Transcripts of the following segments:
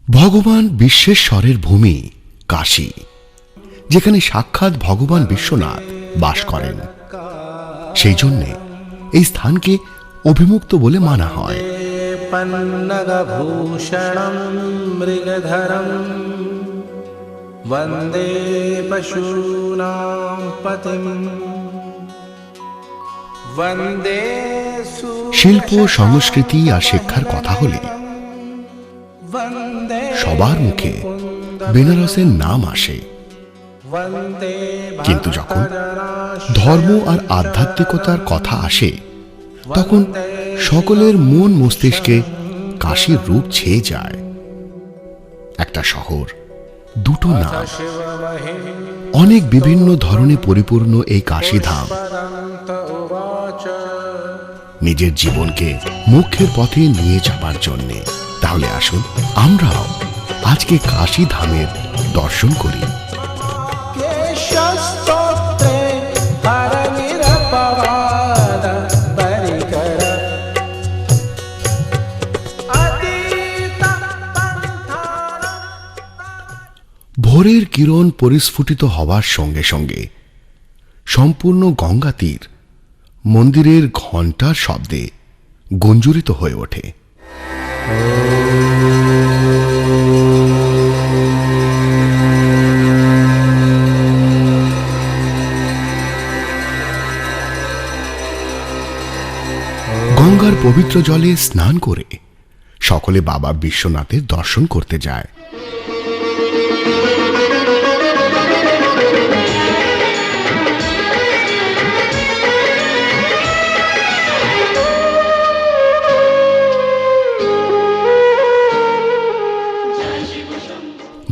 ভগবান বিশ্বেশ্বরের ভূমি কাশী, যেখানে সাক্ষাৎ ভগবান বিশ্বনাথ বাস করেন। সেই জন্যে এই স্থানকে অভিমুক্ত বলে মানা হয়। পন্নগভূষণম মৃগধরম বন্দে পশূনাং পতিম বন্দে। শিল্প, সংস্কৃতি আর শিক্ষার কথা হলে সবার মুখে বেনারসের নাম আসে, কিন্তু যখন ধর্ম আর আধ্যাত্মিকতার কথা আসে তখন সকলের মন মস্তিষ্কে কাশীর রূপ ছেয়ে যায়। একটা শহর, দুটো নাম, অনেক বিভিন্ন ধরনে পরিপূর্ণ এই কাশীধাম নিজের জীবনকে মোক্ষের পথে নিয়ে যাবার জন্যে। তাহলে আসুন আমরাও আজকে কাশী ধামের দর্শন করি। ভোরের কিরণ পরিস্ফুটিত হওয়ার সঙ্গে সঙ্গে সম্পূর্ণ গঙ্গা তীর মন্দিরের ঘণ্টার শব্দে গুঞ্জরিত হয়ে ওঠে। গঙ্গার পবিত্র জলে স্নান করে সকলে বাবা বিশ্বনাথের দর্শন করতে যায়।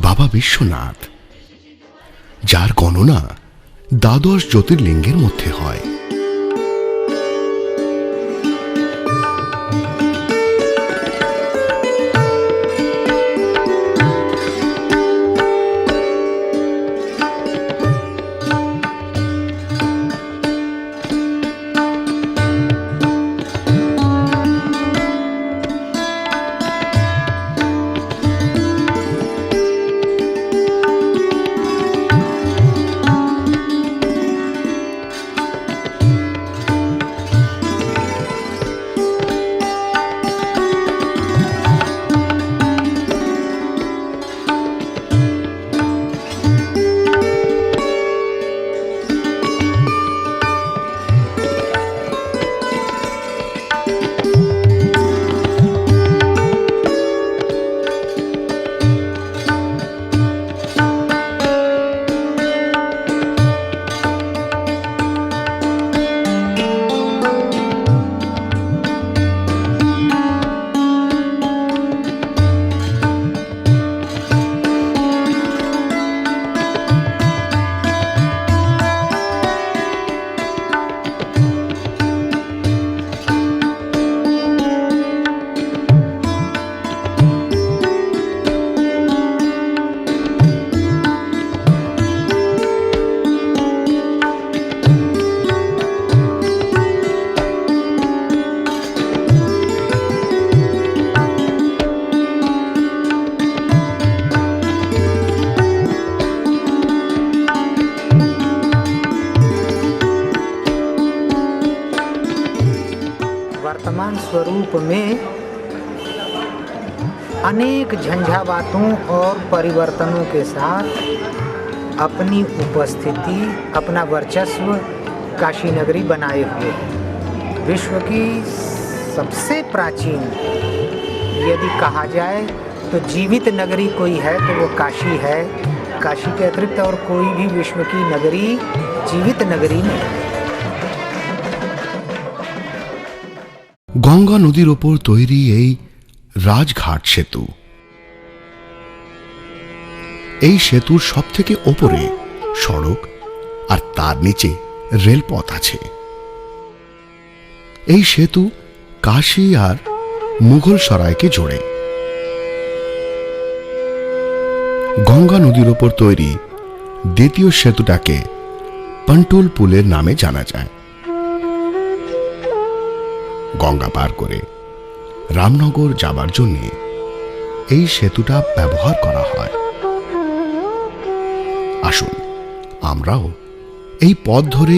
বাবা বিশ্বনাথ, যার গণনা দ্বাদশ জ্যোতির্লিঙ্গের মধ্যে হয়। वर्तमान स्वरूप में अनेक झंझावातों और परिवर्तनों के साथ अपनी उपस्थिति, अपना वर्चस्व काशी नगरी बनाए हुए है। विश्व की सबसे प्राचीन यदि कहा जाए तो जीवित नगरी कोई है तो वो काशी है। काशी के अतिरिक्त और कोई भी विश्व की नगरी जीवित नगरी नहीं। গঙ্গা নদীর ওপর তৈরি এই রাজঘাট সেতু, এই সেতুর সব থেকে ওপরে সড়ক আর তার নিচে রেলপথ আছে। এই সেতু কাশী আর মুঘল সরাইকে জোড়ে। গঙ্গা নদীর ওপর তৈরি দ্বিতীয় সেতুটাকে পন্টুল পুলের নামে জানা যায়। গঙ্গা পার করে রামনগর যাবার জন্যে এই সেতুটা ব্যবহার করা হয়। আসুন আমরাও এই পথ ধরে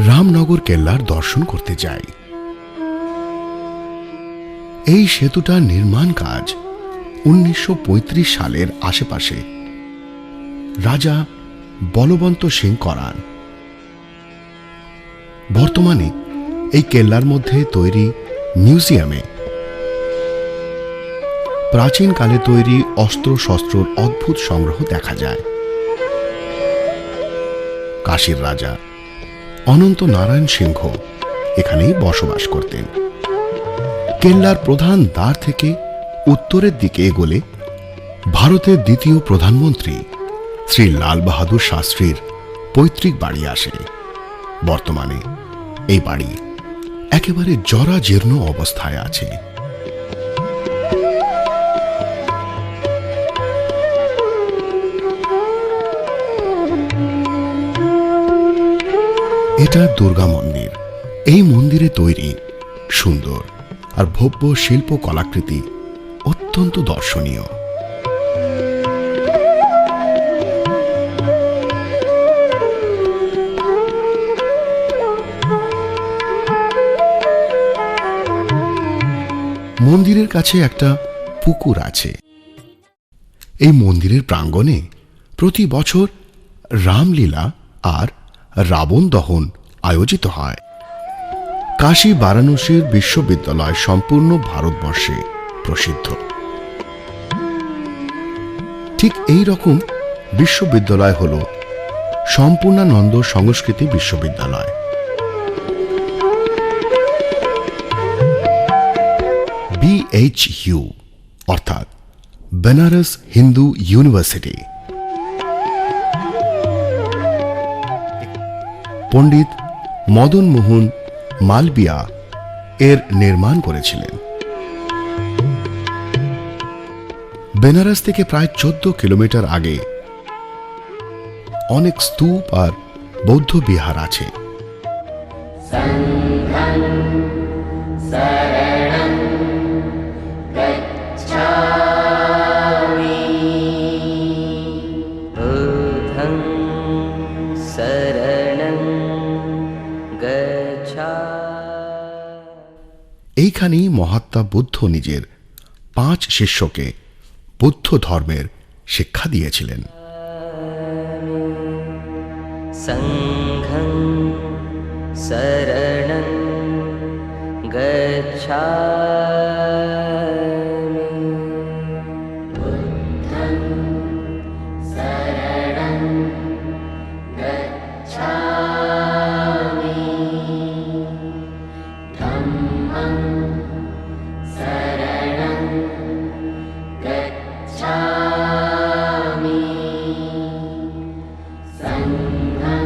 রামনগর কেল্লার দর্শন করতে যাই। এই সেতুটার নির্মাণ কাজ 1935 সালের আশেপাশে রাজা বলবন্ত সিং করান। বর্তমানে এই কেল্লার মধ্যে তৈরি মিউজিয়ামে প্রাচীনকালে তৈরি অস্ত্রশস্ত্রর অদ্ভুত সংগ্রহ দেখা যায়। কাশীর রাজা অনন্ত নারায়ণ সিংহ এখানেই বসবাস করতেন। কেল্লার প্রধান দ্বার থেকে উত্তরের দিকে এগোলে ভারতের দ্বিতীয় প্রধানমন্ত্রী শ্রী লাল বাহাদুর শাস্ত্রীর পৈতৃক বাড়ি আসে। বর্তমানে এই বাড়ি একেবারে জরাজীর্ণ অবস্থায় আছে। এটা দুর্গা মন্দির। এই মন্দিরে তৈরি সুন্দর আর ভব্য শিল্প কলাকৃতি অত্যন্ত দর্শনীয়। মন্দিরের কাছে একটা পুকুর আছে। এই মন্দিরের প্রাঙ্গণে প্রতি বছর রামলীলা আর রাবণ দহন আয়োজিত হয়। কাশী বারাণসীর বিশ্ববিদ্যালয় সম্পূর্ণ ভারতবর্ষে প্রসিদ্ধ। ঠিক এই রকম বিশ্ববিদ্যালয় হল সম্পূর্ণানন্দ সংস্কৃতি বিশ্ববিদ্যালয়। BHU অর্থাৎ বেনারস হিন্দু ইউনিভার্সিটি। পণ্ডিত মদন মোহন মালবিয়া এর নির্মাণ করেছিলেন। বেনারস থেকে প্রায় 14 কিলোমিটার আগে অনেক স্তূপ আর বৌদ্ধ বিহার আছে। এইখানেই মহাত্মা বুদ্ধ নিজের 5 শিষ্যকে বৌদ্ধ ধর্মের শিক্ষা দিয়েছিলেন। সংঘং শরণং গচ্ছামি বুদ্ধং শরণং গচ্ছামি ধম্মং শরণং গচ্ছামি সংঘং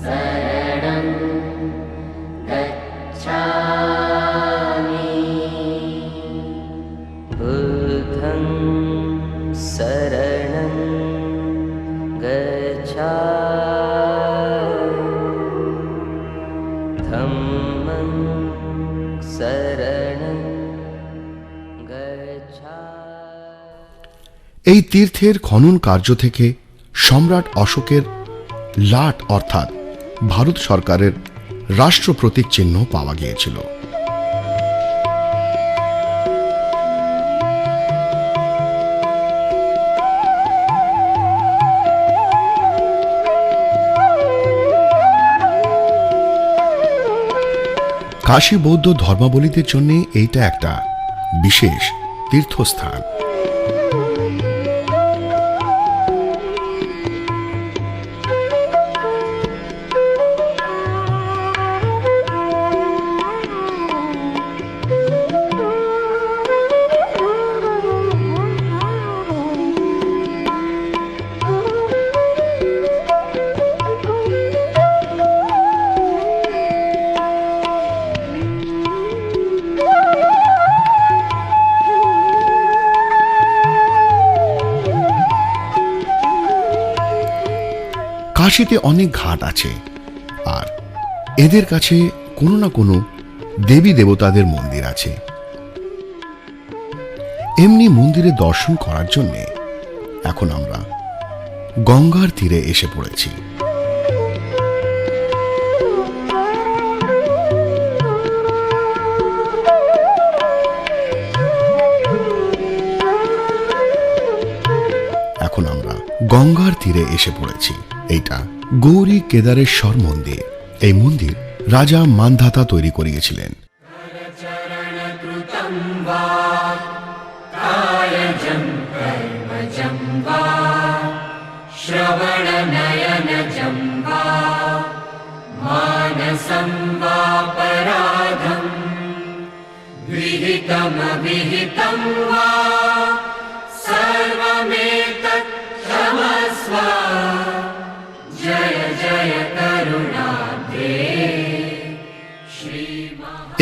শরণং গচ্ছামি বুদ্ধং শরণং গচ্ছামি ধম্মং শরণং গচ্ছামি। এই তীর্থের খনন কার্য থেকে সম্রাট অশোকের লাট অর্থাৎ ভারত সরকারের রাষ্ট্র প্রতীক চিহ্ন পাওয়া গিয়েছিল। কাশী বৌদ্ধ ধর্মাবলম্বীদের জন্য এইটা একটা বিশেষ তীর্থস্থান। কাশীতে অনেক ঘাট আছে আর এদের কাছে কোনো না কোনো দেবী দেবতাদের মন্দির আছে। এমনি মন্দিরে দর্শন করার জন্য এখন আমরা গঙ্গার তীরে এসে পড়েছি। এখন আমরা গঙ্গার তীরে এসে পড়েছি। এইটা গৌরী কেদারেশ্বর মন্দির। এই মন্দির রাজা মান্ধাতা তৈরি করিয়েছিলেন।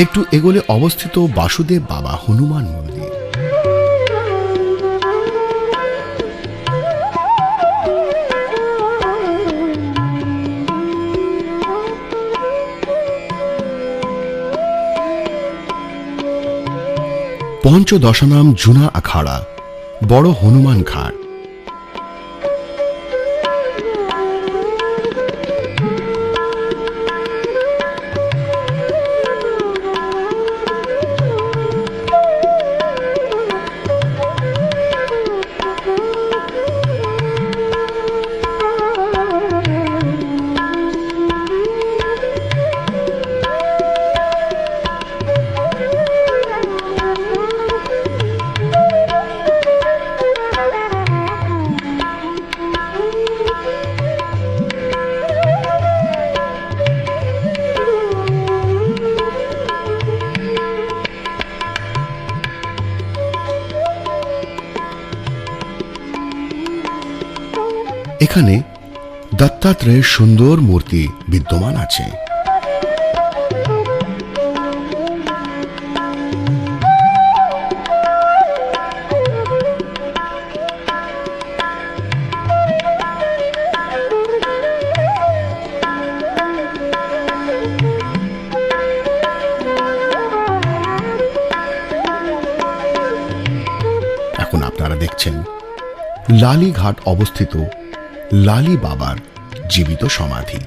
একটু এগোলে অবস্থিত বাসুদেব বাবা হনুমান মন্দির। পঞ্চদশনাম জুনা আখাড়া, বড় হনুমান ঘাট। এখানে দত্তাত্রেয়ের সুন্দর মূর্তি বিদ্যমান আছে। এখন আপনারা দেখছেন লালীঘাট অবস্থিত লালী বাবার জীবিত সমাধি।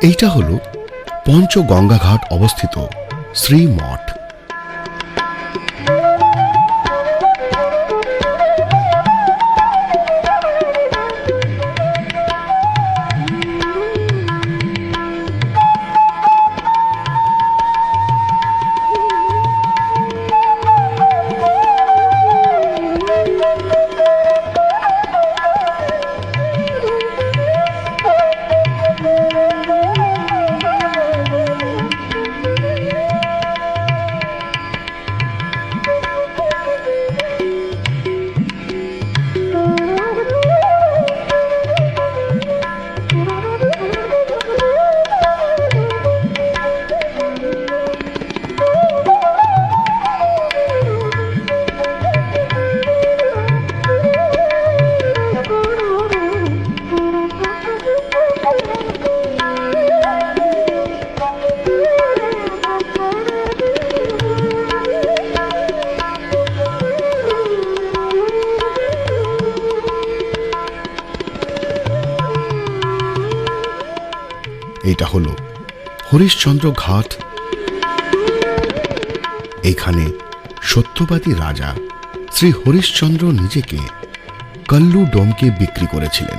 এইটা হলো পঞ্চগঙ্গাঘাট অবস্থিত শ্রীমঠ। এটা হলো হরিশ্চন্দ্র ঘাট। এখানে সত্যবাদী রাজা শ্রী হরিশ্চন্দ্র নিজেকে কল্লু ডোমকে বিক্রি করেছিলেন।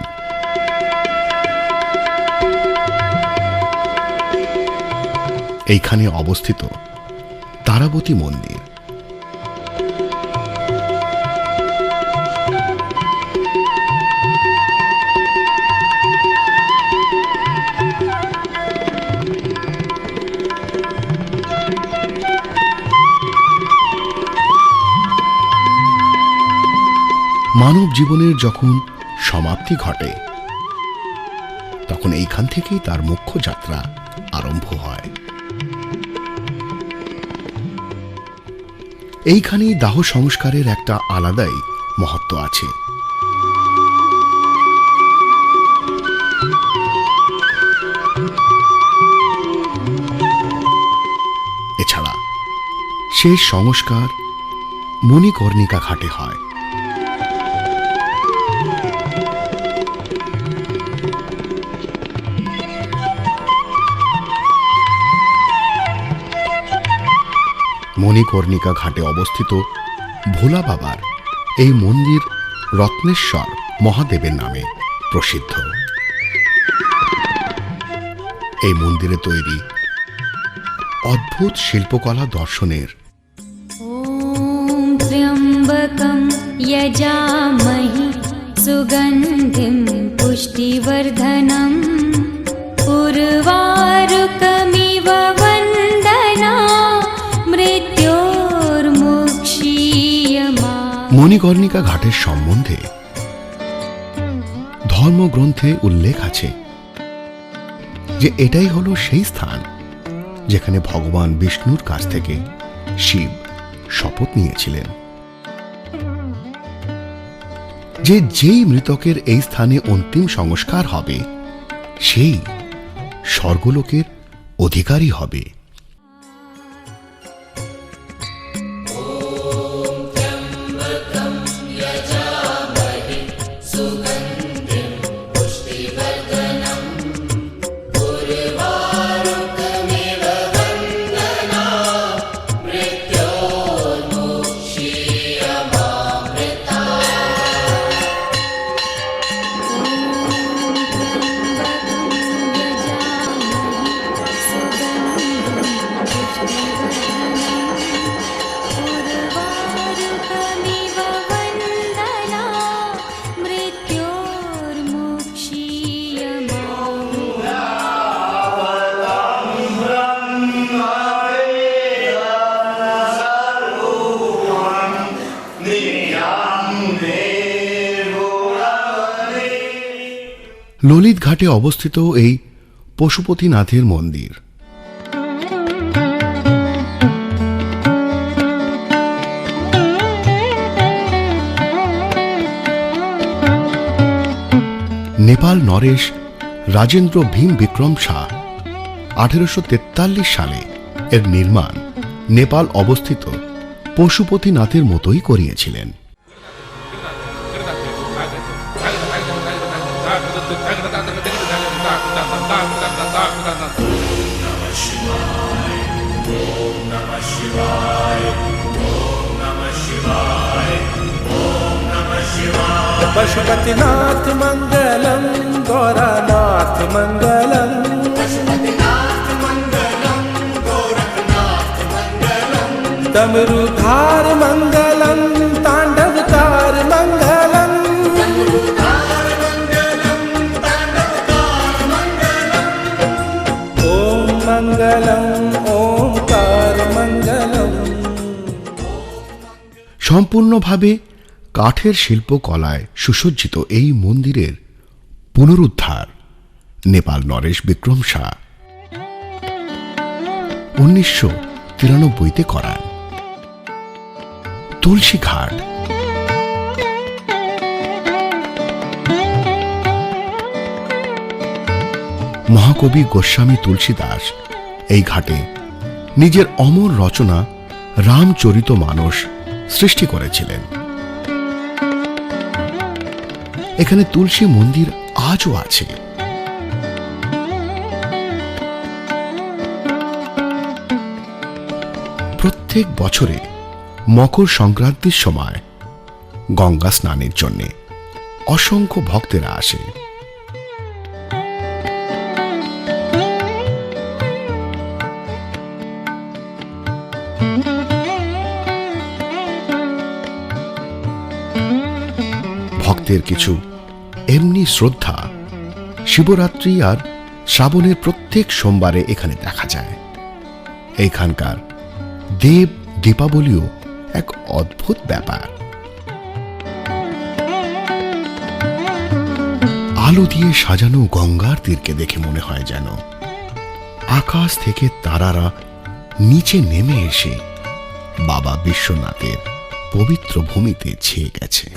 এইখানে অবস্থিত তারাবতী মন্দির। মানব জীবনের যখন সমাপ্তি ঘটে তখন এইখান থেকেই তার মুখ্য যাত্রা আরম্ভ হয়। এইখানেই দাহ সংস্কারের একটা আলাদাই মহত্ব আছে। এছাড়া শেষ সংস্কার মণিকর্ণিকা ঘাটে হয়। মণিকর্ণিকা ঘাটে অবস্থিত ভোলা বাবার এই মন্দির রত্নেশ্বর মহাদেবের নামে প্রসিদ্ধ। এই মন্দিরে তৈরি অদ্ভুত শিল্পকলা দর্শনের ॐ त्र्यम्बकं यजामहि सुगन्धिं पुष्टिवर्धनम् उर्वारुकमिव वन्दना मृत्योर्मुक्षीयमा। মণিকর্ণিকা ঘাটের সম্বন্ধে ধর্মগ্রন্থে উল্লেখ আছে যে এটাই হলো সেই স্থান যেখানে ভগবান বিষ্ণুর কাছ থেকে শিব শপথ নিয়েছিলেন যে যেই মৃতকের এই স্থানে অন্তিম সংস্কার হবে সেই স্বর্গলোকের অধিকারী হবে। उर्वारुकमिव वन्दना मृत्योर्मुक्षीयमा। ললিত ঘাটে অবস্থিত এই পশুপতিনাথের মন্দির নেপাল নরেশ রাজেন্দ্র ভীম বিক্রম শাহ 1843 সালে এর নির্মাণ নেপাল অবস্থিত পশুপতিনাথের মতোই করিয়েছিলেন। पशुपतिनाथ मंगलम गौरानाथ मंगलम डमरूधार मंगलम तांडवकार मंगलम ओम मंगलम ओंकार मंगलम। সম্পূর্ণভাবে কাঠের শিল্পকলায় সুসজ্জিত এই মন্দিরের পুনরুদ্ধার নেপাল নরেশ বিক্রম শাহ 1993 করান। তুলসী ঘাট মহাকবি গোস্বামী তুলসীদাস এই ঘাটে নিজের অমর রচনা রামচরিতমানস সৃষ্টি করেছিলেন। এখানে তুলসী মন্দির আজও আছে। প্রত্যেক বছরে মকর সংক্রান্তির সময় গঙ্গা স্নানের জন্য অসংখ্য ভক্তেরা আসে। ভক্তের কিছু এমনি শ্রদ্ধা শিবরাত্রি আর শ্রাবণের প্রত্যেক সোমবারে এখানে দেখা যায়। এইখানকার দেব দীপাবলিও এক অদ্ভুত ব্যাপার। আলো দিয়ে সাজানো গঙ্গার তীরকে দেখে মনে হয় যেন আকাশ থেকে তারারা নিচে নেমে এসে বাবা বিশ্বনাথের পবিত্র ভূমিতে ছেয়ে গেছে।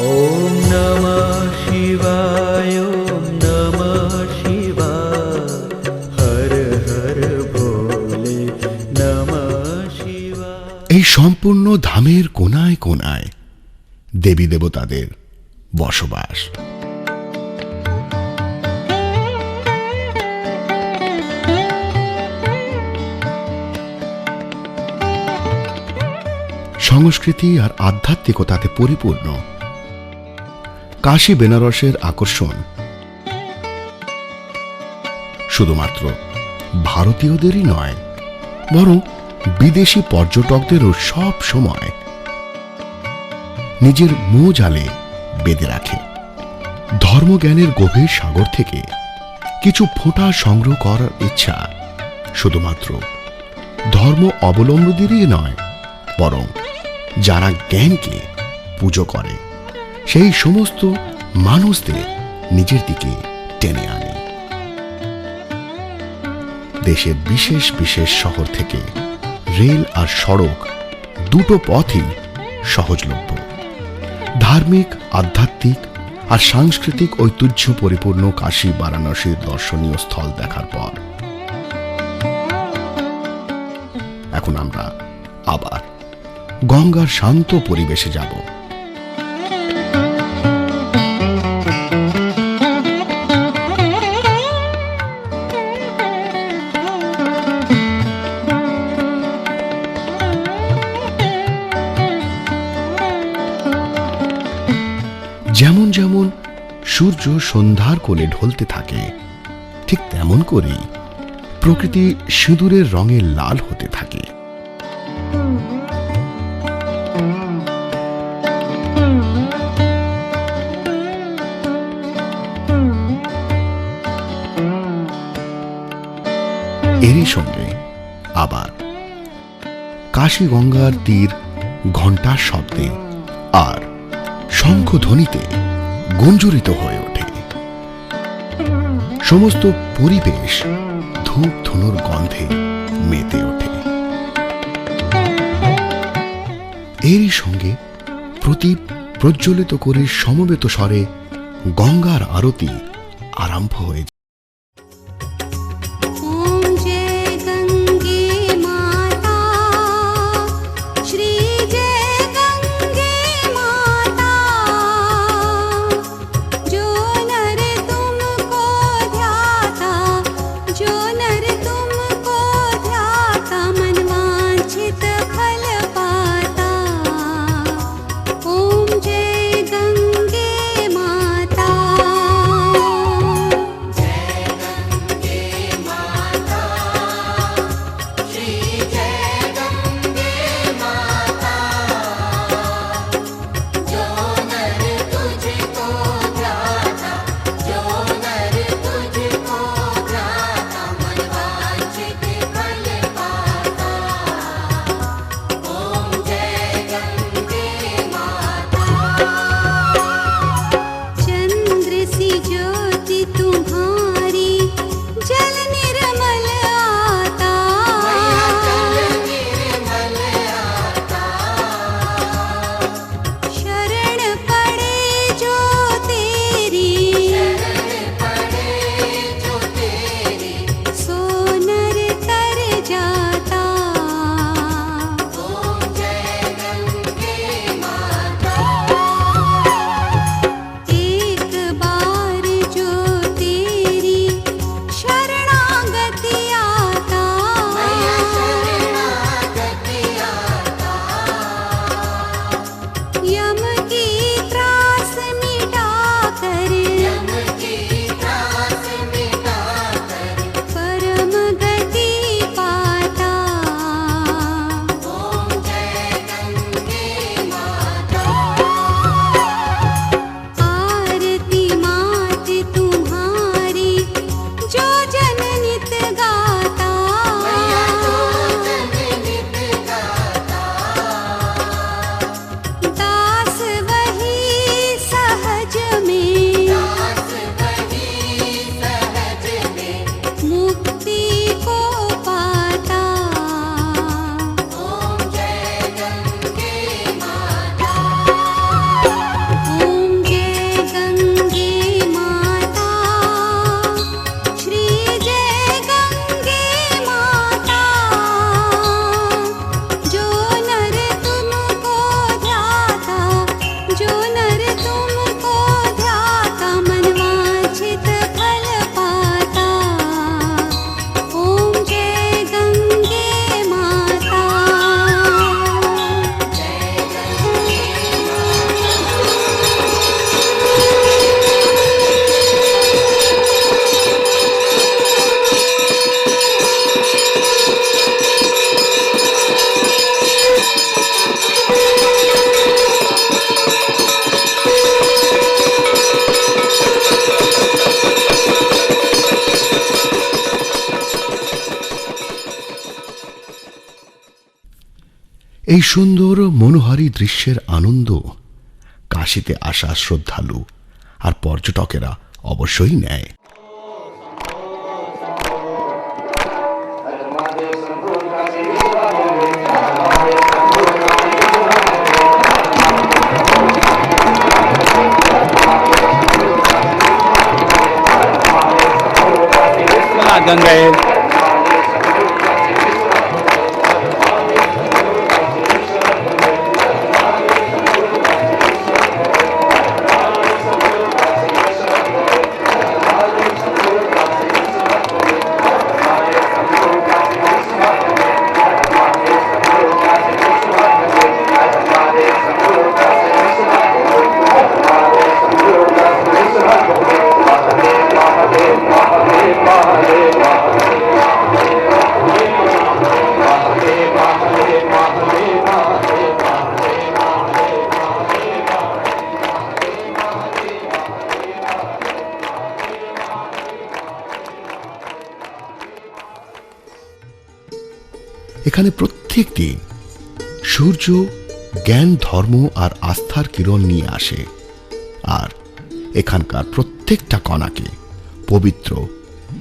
ॐ नमः शिवाय ॐ नमः शिवाय हर हर भोले नमः शिवाय। এই সম্পূর্ণ ধামের কোনায় কোনায় দেবী দেবতাদের বসবাস। সংস্কৃতি আর আধ্যাত্মিকতাতে পরিপূর্ণ কাশী বেনারসের আকর্ষণ শুধুমাত্র ভারতীয়দেরই নয়, বরং বিদেশি পর্যটকদেরও সব সময় নিজের মোজালে বেঁধে রাখে। ধর্মজ্ঞানের গভীর সাগর থেকে কিছু ফোঁটা সংগ্রহ করার ইচ্ছা শুধুমাত্র ধর্ম অবলম্বীদেরই নয়, বরং যারা জ্ঞানকে পুজো করে সেই সমস্ত মানুষদের নিজের দিকে টেনে আনে। দেশের বিশেষ বিশেষ শহর থেকে রেল আর সড়ক দুটো পথই সহজলভ্য। ধার্মিক, আধ্যাত্মিক আর সাংস্কৃতিক ঐতিহ্য পরিপূর্ণ কাশী বারাণসীর দর্শনীয় স্থল দেখার পর এখন আমরা আবার গঙ্গার শান্ত পরিবেশে যাব। যেমন যেমন সূর্য সন্ধ্যার কোলে ঢলতে থাকে, ঠিক তেমন করেই প্রকৃতি সিঁদুরের রঙে লাল হতে থাকে। এরই সঙ্গে আবার কাশী গঙ্গার তীর ঘণ্টার শব্দে আর শঙ্খধ্বনিতে গুঞ্জরিত হয়ে ওঠে। সমস্ত পরিবেশ ধূপ ধুনোর গন্ধে মেতে ওঠে। এরই সঙ্গে প্রদীপ প্রজ্বলিত করে সমবেত স্বরে গঙ্গার আরতি আরম্ভ হয়ে যায়। ॐ जय गंगे माता, श्री जय गंगे माता, जो नर तुमको ध्याता, जो नर तुमको ध्याता, मन वांछित फल पाता। ॐ जय गंगे माता। जय এই সুন্দর মনোহারী দৃশ্যের আনন্দ কাশীতে আসা শ্রদ্ধালু আর পর্যটকেরা অবশ্যই নেয়। गंगे এখানে প্রত্যেক দিন সূর্য জ্ঞান, ধর্ম আর আস্থার কিরণ নিয়ে আসে আর এখানকার প্রত্যেকটা কণাকে পবিত্র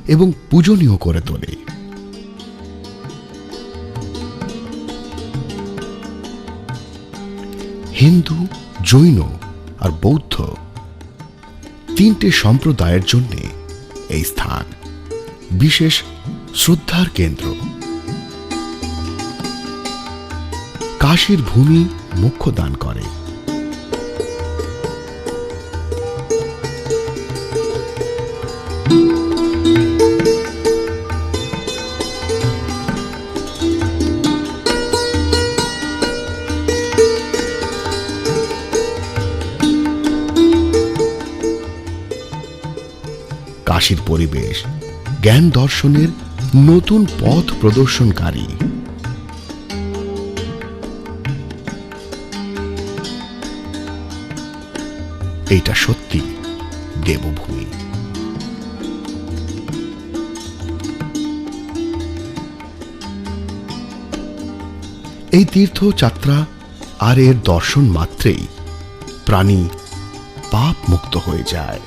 এবং পূজনীয় করে তোলে। হিন্দু, জৈন আর বৌদ্ধ তিনটে সম্প্রদায়ের জন্য এই স্থান বিশেষ শ্রদ্ধার কেন্দ্র। কাশীর ভূমি মোক্ষ দান করে। কাশীর পরিবেশ জ্ঞান দর্শনের নতুন পথ প্রদর্শনকারী। এটা সত্যি দেবভূমি। এই তীর্থযাত্রা আর এর দর্শন মাত্রেই প্রাণী পাপ মুক্ত হয়ে যায়।